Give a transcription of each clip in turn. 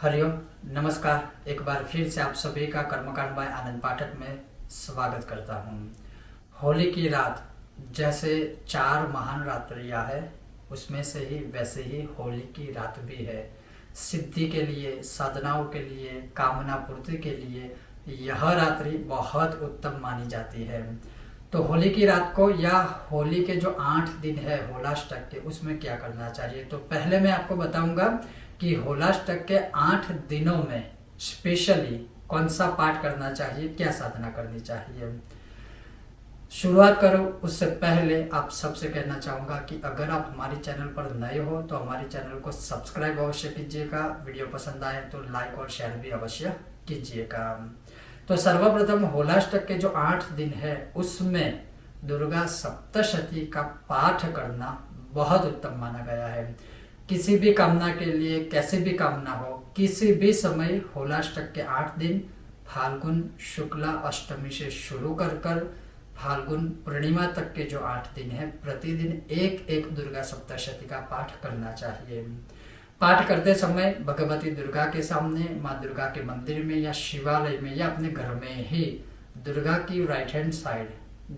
हरिओम, नमस्कार। एक बार फिर से आप सभी का कर्मकांड बाय आनंद पाठक में स्वागत करता हूँ। होली की रात जैसे 4 महान रात्रियाँ है, उसमें से ही वैसे ही होली की रात भी है। सिद्धि के लिए, साधनाओं के लिए, कामना पूर्ति के लिए यह रात्रि बहुत उत्तम मानी जाती है। तो होली की रात को या होली के जो 8 दिन है होलाष्टक के, उसमें क्या करना चाहिए। तो पहले मैं आपको बताऊंगा कि होलाष्टक के 8 दिनों में स्पेशली कौन सा पाठ करना चाहिए, क्या साधना करनी चाहिए। शुरुआत करो उससे पहले आप सबसे कहना चाहूँगा कि अगर आप हमारे चैनल पर नए हो तो हमारे चैनल को सब्सक्राइब अवश्य कीजिएगा। वीडियो पसंद आए तो लाइक और शेयर भी अवश्य कीजिएगा। तो सर्वप्रथम होलाष्टक के जो 8 दिन है उसमें दुर्गा सप्तशती का पाठ करना बहुत उत्तम माना गया है। किसी भी कामना के लिए, कैसी भी कामना हो, किसी भी समय होलाष्टक के 8 दिन फाल्गुन शुक्ला अष्टमी से शुरू कर फाल्गुन पूर्णिमा तक के जो 8 दिन है, प्रतिदिन एक दुर्गा सप्तशती का पाठ करना चाहिए। पाठ करते समय भगवती दुर्गा के सामने, माँ दुर्गा के मंदिर में या शिवालय में या अपने घर में ही दुर्गा की राइट हैंड साइड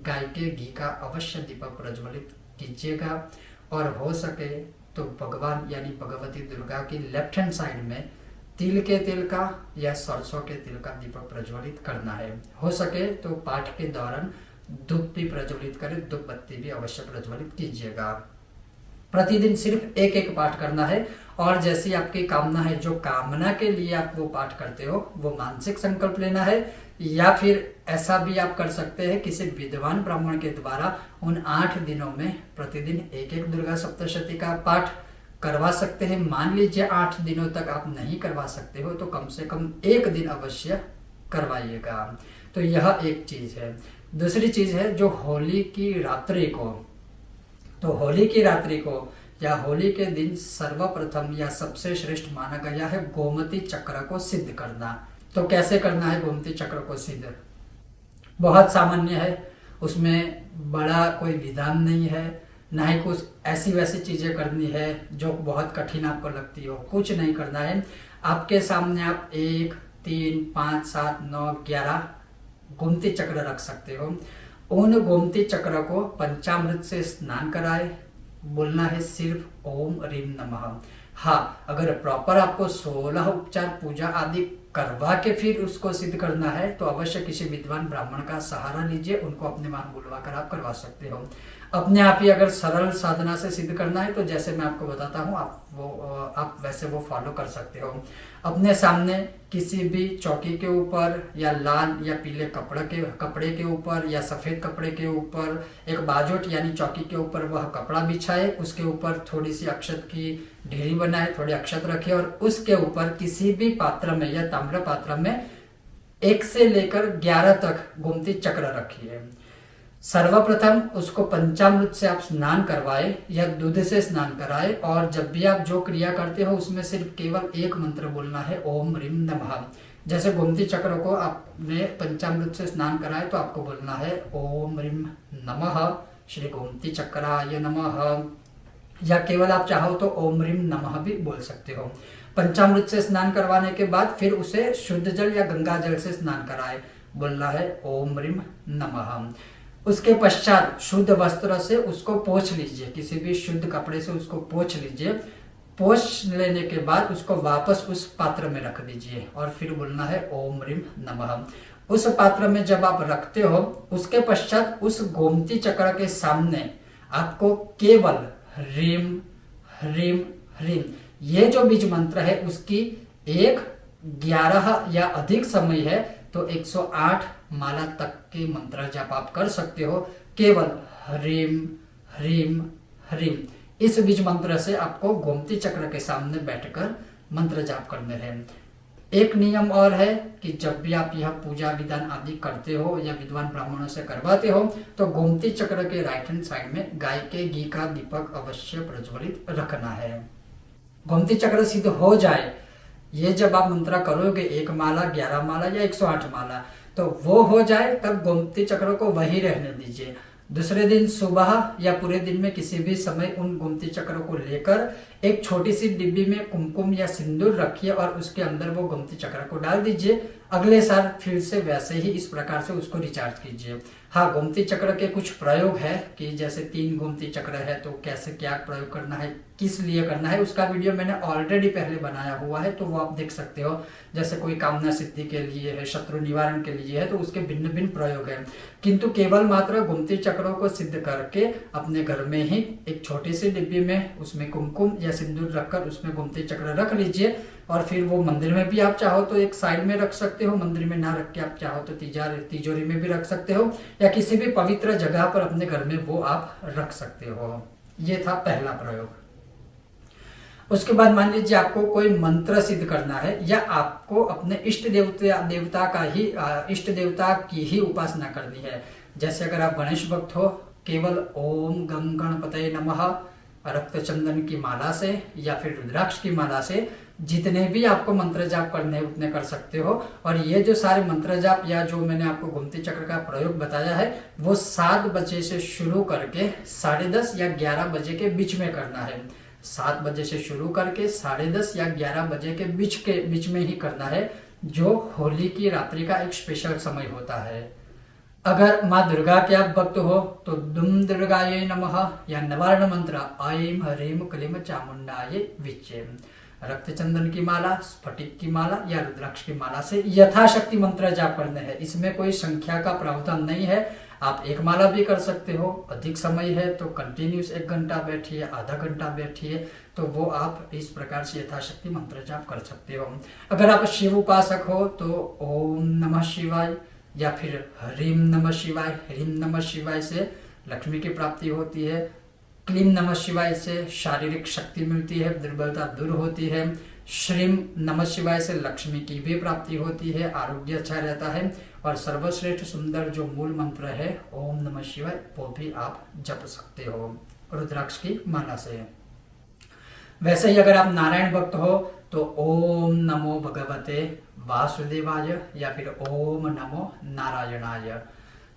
गाय के घी का अवश्य दीपक प्रज्वलित कीजिएगा। और हो सके तो भगवान यानी भगवती दुर्गा की लेफ्ट हैंड साइड में तिल के तेल का या सरसों के तेल का दीपक प्रज्वलित करना है। हो सके तो पाठ के दौरान धूप भी प्रज्वलित करें, धूप बत्ती भी अवश्य प्रज्वलित कीजिएगा। प्रतिदिन सिर्फ एक पाठ करना है। और जैसी आपकी कामना है, जो कामना के लिए आप वो पाठ करते हो, वो मानसिक संकल्प लेना है। या फिर ऐसा भी आप कर सकते हैं, किसी विद्वान ब्राह्मण के द्वारा उन 8 दिनों में प्रतिदिन एक दुर्गा सप्तशती का पाठ करवा सकते हैं। मान लीजिए 8 दिनों तक आप नहीं करवा सकते हो तो कम से कम एक दिन अवश्य करवाइएगा। तो यह एक चीज है। दूसरी चीज है जो होली की रात्रि को, तो होली की रात्रि को या होली के दिन सर्वप्रथम या सबसे श्रेष्ठ माना गया है गोमती चक्र को सिद्ध करना। तो कैसे करना है गोमती चक्र को सिद्ध? बहुत सामान्य है, उसमें बड़ा कोई विधान नहीं है, ना ही कुछ ऐसी वैसी चीजें करनी है जो बहुत कठिन आपको लगती हो। कुछ नहीं करना है। आपके सामने आप 1, 3, 5, 7, 9, 11 गोमती चक्र रख सकते हो। उन गोमती चक्र को पंचामृत से स्नान कराए, बोलना है सिर्फ ओम ह्रीम नमः। हाँ, अगर प्रॉपर आपको 16 उपचार पूजा आदि करवा के फिर उसको सिद्ध करना है तो अवश्य किसी विद्वान ब्राह्मण का सहारा लीजिए, उनको अपने वहां बुलवा कर आप करवा सकते हो। अपने आप ही अगर सरल साधना से सिद्ध करना है तो जैसे मैं आपको बताता हूँ आप वैसे वो फॉलो कर सकते हो। अपने सामने किसी भी चौकी के ऊपर या लाल या पीले कपड़े के ऊपर या सफेद कपड़े के ऊपर एक बाजोट यानी चौकी के ऊपर वह कपड़ा बिछाए, उसके ऊपर थोड़ी सी अक्षत की ढेरी बनाए, थोड़ी अक्षत रखे और उसके ऊपर किसी भी पात्र में या ताम्र पात्र में 1 से लेकर 11 तक गोमती चक्र रखिए। सर्वप्रथम उसको पंचामृत से आप स्नान करवाए या दूध से स्नान कराए। और जब भी आप जो क्रिया करते हो उसमें सिर्फ केवल एक मंत्र बोलना है, ओम ह्रीम नमः। जैसे गोमती चक्र को आपने पंचामृत से स्नान कराए तो आपको बोलना है ओम ह्रीम नमः श्री गोमती चक्राय नमः, या केवल आप चाहो तो ओम ह्रीम नमः भी बोल सकते हो। पंचामृत से स्नान करवाने के बाद फिर उसे शुद्ध जल या गंगा जल से स्नान कराए, बोलना है ओम ह्रीम नमः। उसके पश्चात शुद्ध वस्त्र से उसको पोंछ लीजिए, किसी भी शुद्ध कपड़े से उसको पोंछ लीजिए। पोंछ लेने के बाद उसको वापस उस पात्र में रख दीजिए और फिर बोलना है ओम ह्रीम नमः। उस पात्र में जब आप रखते हो उसके पश्चात उस गोमती चक्र के सामने आपको केवल ह्रीम ह्रीम ह्रीम ये जो बीज मंत्र है उसकी 1, 11 या अधिक समय है तो 108 माला तक के मंत्र जाप आप कर सकते हो। केवल ह्रीम ह्रीम ह्रीम इस बीज मंत्र से आपको गोमती चक्र के सामने बैठकर मंत्र जाप करने हैं। एक नियम और है कि जब भी आप यह पूजा विधान आदि करते हो या विद्वान ब्राह्मणों से करवाते हो तो गोमती चक्र के राइट हैंड साइड में गाय के घी का दीपक अवश्य प्रज्वलित रखना है। गोमती चक्र सिद्ध हो जाए, ये जब आप मंत्र करोगे 1 माला, 11 माला या 108 माला, तो वो हो जाए तब गोमती चक्र को वही रहने दीजिए। दूसरे दिन सुबह या पूरे दिन में किसी भी समय उन गोमती चक्र को लेकर एक छोटी सी डिब्बी में कुमकुम या सिंदूर रखिए और उसके अंदर वो गोमती चक्र को डाल दीजिए। अगले साल फिर से वैसे ही इस प्रकार से उसको रिचार्ज कीजिए। हाँ, गोमती चक्र के कुछ प्रयोग है कि जैसे 3 गोमती चक्र है तो कैसे क्या प्रयोग करना है, किस लिए करना है, उसका वीडियो मैंने ऑलरेडी पहले बनाया हुआ है, तो वो आप देख सकते हो। जैसे कोई कामना सिद्धि के लिए है, शत्रु निवारण के लिए है, तो उसके भिन्न भिन्न प्रयोग है। किंतु केवल मात्र गोमती चक्रों को सिद्ध करके अपने घर में ही एक छोटी सी डिब्बी में उसमें कुमकुम या सिंदूर रखकर उसमें गोमती चक्र रख लीजिए। और फिर वो मंदिर में भी आप चाहो तो एक साइड में रख सकते हो, मंदिर में ना रख के आप चाहो तो तिजोरी में भी रख सकते हो, या किसी भी पवित्र जगह पर अपने घर में वो आप रख सकते हो। ये था पहला प्रयोग। उसके बाद मान लीजिए आपको कोई मंत्र सिद्ध करना है या आपको अपने इष्ट देवता की ही उपासना करनी है। जैसे अगर आप गणेश भक्त हो, केवल ओम गं गणपतये नमः रक्त चंदन की माला से या फिर रुद्राक्ष की माला से जितने भी आपको मंत्र जाप करने हैं उतने कर सकते हो। और ये जो सारे मंत्र जाप या जो मैंने आपको गोमती चक्र का प्रयोग बताया है वो 7 बजे से शुरू करके 10:30 या 11 बजे के बीच में करना है। 7 बजे से शुरू करके 10:30 या 11 बजे के बीच में ही करना है, जो होली की रात्रि का एक स्पेशल समय होता है। अगर माँ दुर्गा के आप भक्त हो तो दुम दुर्गाये नमः या नवार्ण मंत्र ऐं ह्रीं क्लीं चामुंडाये विच्चे, रक्त चंदन की माला, स्फटिक की माला या रुद्राक्ष की माला से यथाशक्ति मंत्र जाप करने हैं। इसमें कोई संख्या का प्रावधान नहीं है। आप एक माला भी कर सकते हो। अधिक समय है तो कंटिन्यूस 1 घंटा बैठिए, आधा घंटा बैठिए, तो वो आप इस प्रकार से यथाशक्ति मंत्र जाप कर सकते हो। अगर आप शिव उपासक हो तो ओम नमः शिवाय या फिर ह्रीं नमः शिवाय, ह्रीं नमः शिवाय से लक्ष्मी की प्राप्ति होती है। क्लीं नमः शिवाय से शारीरिक शक्ति मिलती है, दुर्बलता दूर होती है। श्रीं नमः शिवाय से लक्ष्मी की भी प्राप्ति होती है, आरोग्य अच्छा रहता है। और सर्वश्रेष्ठ सुंदर जो मूल मंत्र है ओम नमः शिवाय, वो भी आप जप सकते हो रुद्राक्ष की माला से। वैसे ही अगर आप नारायण भक्त हो तो ओम नमो भगवते वासुदेवाय या फिर ओम नमो नारायणाय,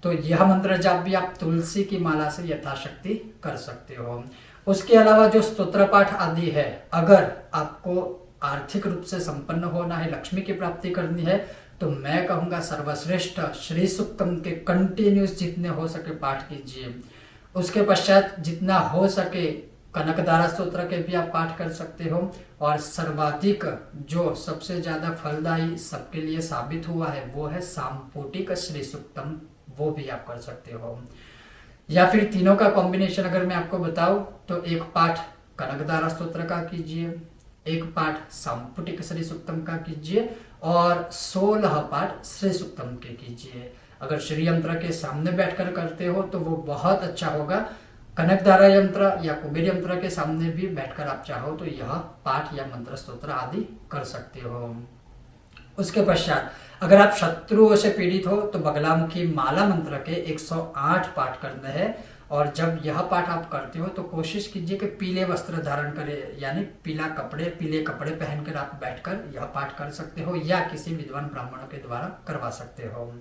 तो यह मंत्र जाप भी आप तुलसी की माला से यथाशक्ति कर सकते हो। उसके अलावा जो स्तोत्र पाठ आदि है, अगर आपको आर्थिक रूप से संपन्न होना है, लक्ष्मी की प्राप्ति करनी है, तो मैं कहूँगा सर्वश्रेष्ठ श्री सुक्तम के कंटिन्यूस जितने हो सके पाठ कीजिए। उसके पश्चात जितना हो सके कनकधारा स्तोत्र के भी आप पाठ कर सकते हो। और सर्वाधिक जो सबसे ज्यादा फलदायी सबके लिए साबित हुआ है वो है सांपुटिक श्री सुक्तम, वो भी आप कर सकते हो। या फिर तीनों का कॉम्बिनेशन अगर मैं आपको बताऊं तो एक पाठ कनकधारा स्तोत्र का कीजिए, एक पाठ सांपुटिक श्री सुक्तम का कीजिए और 16 पाठ श्री सुक्तम के कीजिए। अगर श्री यंत्र के सामने बैठकर करते हो तो वो बहुत अच्छा होगा। कनकधारा यंत्र या कुबेर यंत्र के सामने भी बैठकर आप चाहो तो यह पाठ या मंत्र स्तोत्र आदि कर सकते हो। उसके पश्चात अगर आप शत्रुओं से पीड़ित हो तो बगलामुखी माला मंत्र के 108 पाठ करने हैं। और जब यह पाठ आप करते हो तो कोशिश कीजिए कि पीले वस्त्र धारण करें, यानी पीले कपड़े पहनकर आप बैठकर यह पाठ कर सकते हो या किसी विद्वान ब्राह्मणों के द्वारा करवा सकते हो।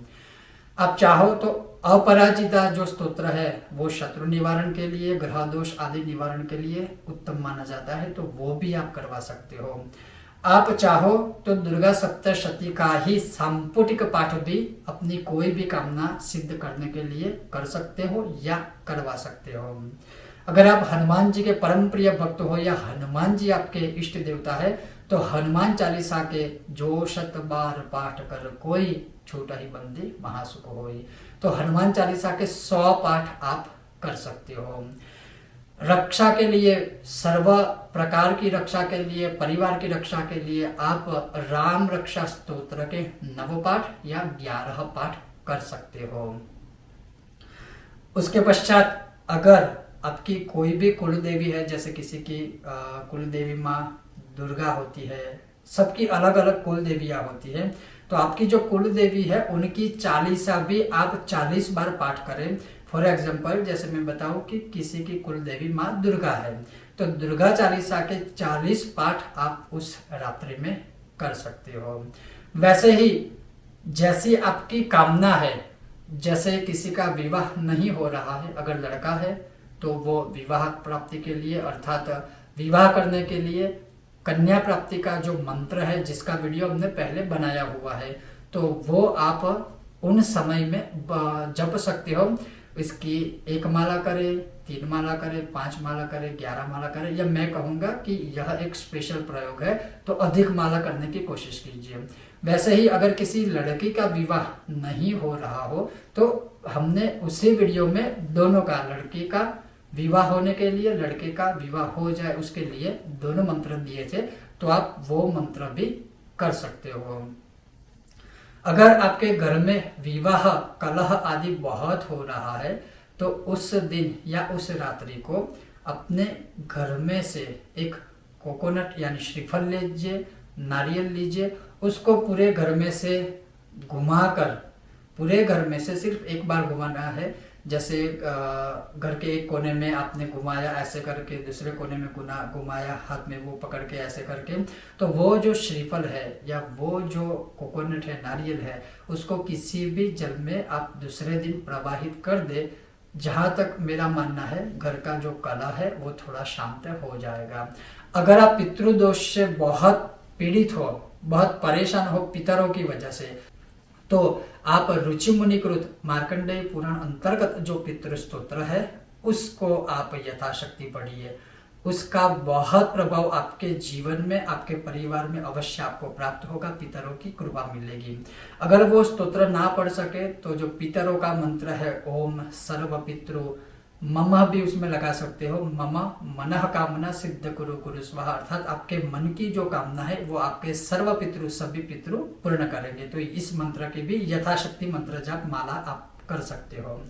आप चाहो तो अपराजिता जो स्तोत्र है वो शत्रु निवारण के लिए, ग्रह दोष आदि निवारण के लिए उत्तम माना जाता है, तो वो भी आप करवा सकते हो। आप चाहो तो दुर्गा सप्तशती का ही सांपुटिक पाठ भी अपनी कोई भी कामना सिद्ध करने के लिए कर सकते हो या करवा सकते हो। अगर आप हनुमान जी के परम प्रिय भक्त हो या हनुमान जी आपके इष्ट देवता है तो हनुमान चालीसा के जो 100 बार पाठ कर कोई छोटा ही बंदी महासुख होई, तो हनुमान चालीसा के 100 पाठ आप कर सकते हो। रक्षा के लिए, सर्व प्रकार की रक्षा के लिए, परिवार की रक्षा के लिए आप राम रक्षा स्तोत्र के 9 पाठ या 11 पाठ कर सकते हो। उसके पश्चात अगर आपकी कोई भी कुल देवी है, जैसे किसी की कुल देवी माँ दुर्गा होती है, सबकी अलग अलग कुल देवियां होती है, तो आपकी जो कुल देवी है उनकी चालीसा भी आप 40 बार पाठ करें। फॉर एग्जाम्पल जैसे मैं बताऊं कि किसी की कुल देवी माँ दुर्गा है तो दुर्गा चालीसा के 40 पाठ आप उस रात्रि में कर सकते हो। वैसे ही जैसी आपकी कामना है, जैसे किसी का विवाह नहीं हो रहा है, अगर लड़का है तो वो विवाह प्राप्ति के लिए अर्थात विवाह करने के लिए कन्या प्राप्ति का जो मंत्र है, जिसका वीडियो हमने पहले बनाया हुआ है, तो वो आप उन समय में जप सकते हो। इसकी 1 माला करें, 3 माला करें, 5 माला करें, 11 माला करें, या मैं कहूँगा कि यह एक स्पेशल प्रयोग है तो अधिक माला करने की कोशिश कीजिए। वैसे ही अगर किसी लड़की का विवाह नहीं हो रहा हो तो हमने उसी वीडियो में दोनों का, लड़की का विवाह होने के लिए, लड़के का विवाह हो जाए उसके लिए दोनों मंत्र दिए थे, तो आप वो मंत्र भी कर सकते हो। अगर आपके घर में विवाह कलह आदि बहुत हो रहा है तो उस दिन या उस रात्रि को अपने घर में से एक कोकोनट यानी श्रीफल लीजिए, नारियल लीजिए, उसको पूरे घर में से घुमाकर, पूरे घर में से सिर्फ एक बार घुमाना है। जैसे घर के एक कोने में आपने घुमाया ऐसे करके, दूसरे कोने में घुमाया, हाथ में वो पकड़ के ऐसे करके, तो वो जो श्रीफल है या वो जो कोकोनट है, नारियल है, उसको किसी भी जल में आप दूसरे दिन प्रवाहित कर दे। जहाँ तक मेरा मानना है, घर का जो कलह है वो थोड़ा शांत हो जाएगा। अगर आप पितृदोष से बहुत पीड़ित हो, बहुत परेशान हो पितरों की वजह से, तो आप रुचि मुनिकृत मार्कंडेय पुराण अंतर्गत जो पितृ स्तोत्र है उसको आप यथाशक्ति पढ़िए। उसका बहुत प्रभाव आपके जीवन में, आपके परिवार में अवश्य आपको प्राप्त होगा, पितरों की कृपा मिलेगी। अगर वो स्तोत्र ना पढ़ सके तो जो पितरों का मंत्र है ओम सर्व पितृ मम भी उसमें लगा सकते हो। मम मनः कामना सिद्ध कुरु कुरु स्वाहा, अर्थात आपके मन की जो कामना है वो आपके सर्व पितृ, सभी पितृ पूर्ण करेंगे। तो इस मंत्र की भी यथाशक्ति मंत्र जाप माला आप कर सकते हो।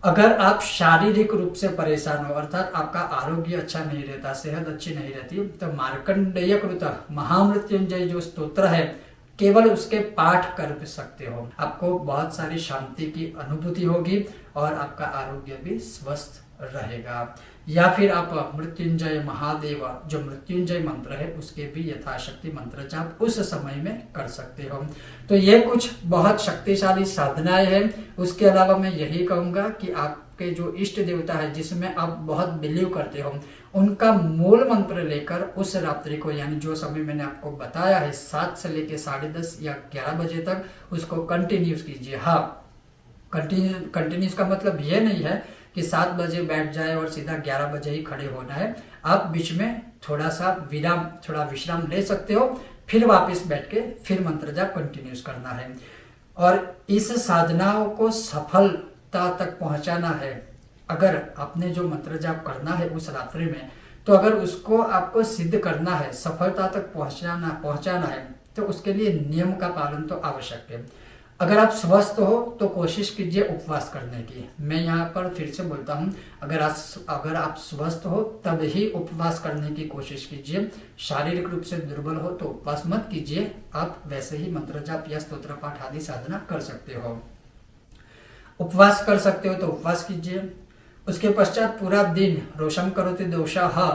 अगर आप शारीरिक रूप से परेशान हो, अर्थात आपका आरोग्य अच्छा नहीं रहता, सेहत अच्छी नहीं रहती, तो मार्कंडेय कृत महामृत्युंजय जो स्तोत्र है केवल उसके पाठ कर सकते हो। आपको बहुत सारी शांति की अनुभूति होगी और आपका आरोग्य भी स्वस्थ रहेगा। या फिर आप मृत्युंजय महादेव जो मृत्युंजय मंत्र है उसके भी यथाशक्ति मंत्र जाप उस समय में कर सकते हो। तो ये कुछ बहुत शक्तिशाली साधनाएं हैं। उसके अलावा मैं यही कहूंगा कि आपके जो इष्ट देवता है जिसमें आप बहुत बिलीव करते हो, उनका मूल मंत्र लेकर उस रात्रि को, यानी जो समय मैंने आपको बताया है 7 से लेकर 10:30 या 11 बजे तक, उसको कंटिन्यूस कीजिए। हाँ, कंटिन्यूस का मतलब ये नहीं है कि 7 बजे बैठ जाए और सीधा 11 बजे ही खड़े होना है। आप बीच में थोड़ा विश्राम ले सकते हो, फिर वापस बैठ के फिर मंत्र जाप कंटिन्यूस करना है। और इस साधनाओं को सफलता तक पहुंचाना है। अगर आपने जो मंत्र जाप करना है उस रात्रि में, तो अगर उसको आपको सिद्ध करना है, सफलता तक पहुंचाना है, तो उसके लिए नियम का पालन तो आवश्यक है। अगर आप स्वस्थ हो तो कोशिश कीजिए उपवास करने की। मैं यहाँ पर फिर से बोलता हूँ, अगर आप स्वस्थ हो तब ही उपवास करने की कोशिश कीजिए। शारीरिक रूप से दुर्बल हो तो उपवास मत कीजिए। आप वैसे ही मंत्र जाप या स्तोत्र पाठ आदि साधना कर सकते हो। उपवास कर सकते हो तो उपवास कीजिए। उसके पश्चात पूरा दिन रोषम करोति दोषाः,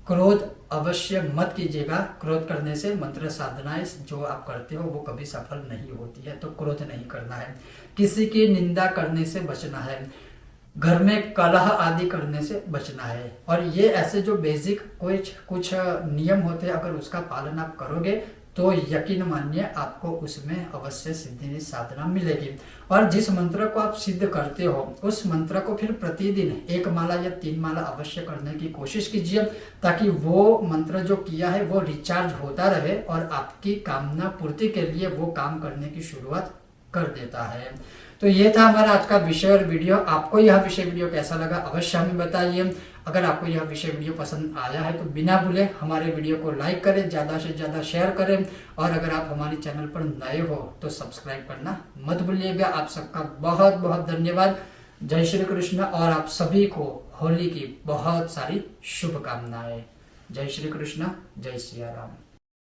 क्रोध अवश्य मत कीजिएगा। क्रोध करने से मंत्र साधनाएं जो आप करते हो वो कभी सफल नहीं होती है, तो क्रोध नहीं करना है। किसी की निंदा करने से बचना है। घर में कलह आदि करने से बचना है। और ये ऐसे जो बेसिक कुछ नियम होते हैं, अगर उसका पालन आप करोगे तो यकीन मानिए आपको उसमें अवश्य सिद्धि साधना मिलेगी। और जिस मंत्र को आप सिद्ध करते हो उस मंत्र को फिर प्रतिदिन 1 माला या 3 माला अवश्य करने की कोशिश कीजिए, ताकि वो मंत्र जो किया है वो रिचार्ज होता रहे और आपकी कामना पूर्ति के लिए वो काम करने की शुरुआत कर देता है। तो ये था हमारा आज का विषय और वीडियो। आपको यह विषय वीडियो कैसा लगा अवश्य हमें बताइए। अगर आपको यह विषय वीडियो पसंद आया है तो बिना भूले हमारे वीडियो को लाइक करें, ज़्यादा से ज़्यादा शेयर करें, और अगर आप हमारे चैनल पर नए हो तो सब्सक्राइब करना मत भूलिएगा। आप सबका बहुत बहुत धन्यवाद। जय श्री कृष्ण। और आप सभी को होली की बहुत सारी शुभकामनाएं। जय श्री कृष्ण, जय सिया राम।